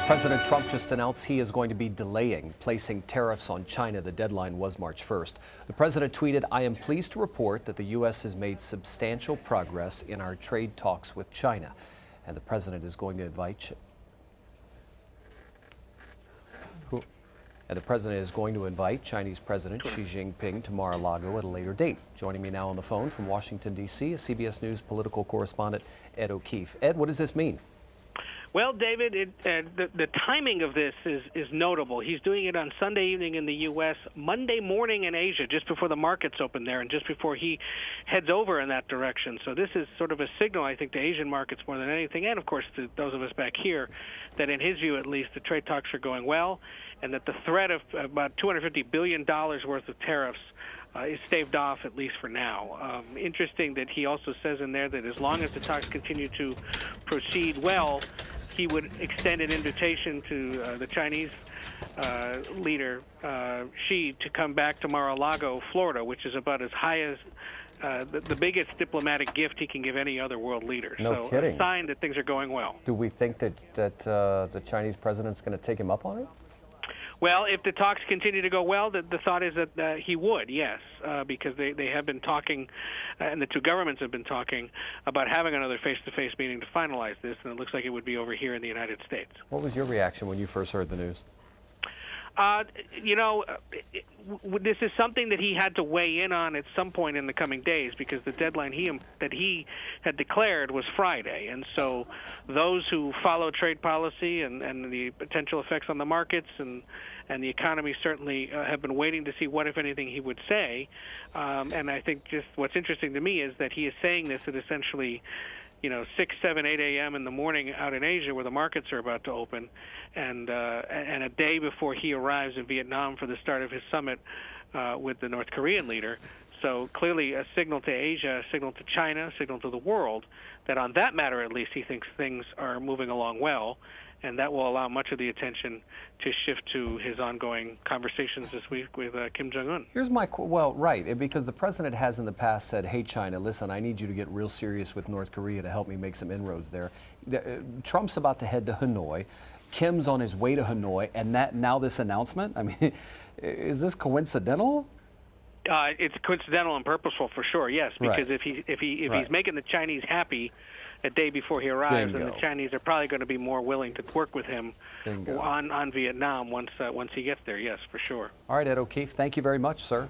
President Trump just announced he is going to be delaying placing tariffs on China. The deadline was March 1st. The president tweeted, "I am pleased to report that the U.S. has made substantial progress in our trade talks with China." And the president is going to invite Chinese President Xi Jinping to Mar-a-Lago at a later date. Joining me now on the phone from Washington, D.C. is CBS News political correspondent Ed O'Keefe. Ed, what does this mean? Well, David, the timing of this is notable. He's doing it on Sunday evening in the U.S., Monday morning in Asia, just before the markets open there and just before he heads over in that direction. So this is sort of a signal, I think, to Asian markets more than anything, and, of course, to those of us back here, that in his view, at least, the trade talks are going well and that the threat of about $250 billion worth of tariffs is staved off, at least for now. Interesting that he also says in there that as long as the talks continue to proceed well, he would extend an invitation to the Chinese leader, Xi, to come back to Mar-a-Lago, Florida, which is about as high as the biggest diplomatic gift he can give any other world leader. No kidding. A sign that things are going well. Do we think that the Chinese president's going to take him up on it? Well, if the talks continue to go well, the thought is that he would, yes, because they have been talking, and the two governments have been talking about having another face-to-face meeting to finalize this, and it looks like it would be over here in the United States. What was your reaction when you first heard the news? This is something that he had to weigh in on at some point in the coming days because the deadline that he had declared was Friday. And so those who follow trade policy and the potential effects on the markets and the economy certainly have been waiting to see what, if anything, he would say. And I think just what's interesting to me is that he is saying this at essentially 6, 7, 8 a.m. in the morning out in Asia where the markets are about to open, and a day before he arrives in Vietnam for the start of his summit with the North Korean leader. So clearly a signal to Asia, a signal to China, a signal to the world that on that matter at least he thinks things are moving along well, and that will allow much of the attention to shift to his ongoing conversations this week with Kim Jong-un. Here's my, right, because the president has in the past said, hey, China, listen, I need you to get real serious with North Korea to help me make some inroads there. Trump's about to head to Hanoi. Kim's on his way to Hanoi, and now this announcement? I mean, is this coincidental? It's coincidental and purposeful for sure, yes, because right. if he's making the Chinese happy a day before he arrives, Bingo. and the Chinese are probably going to be more willing to work with him on Vietnam once he gets there, yes, for sure. All right, Ed O'Keefe, thank you very much, sir.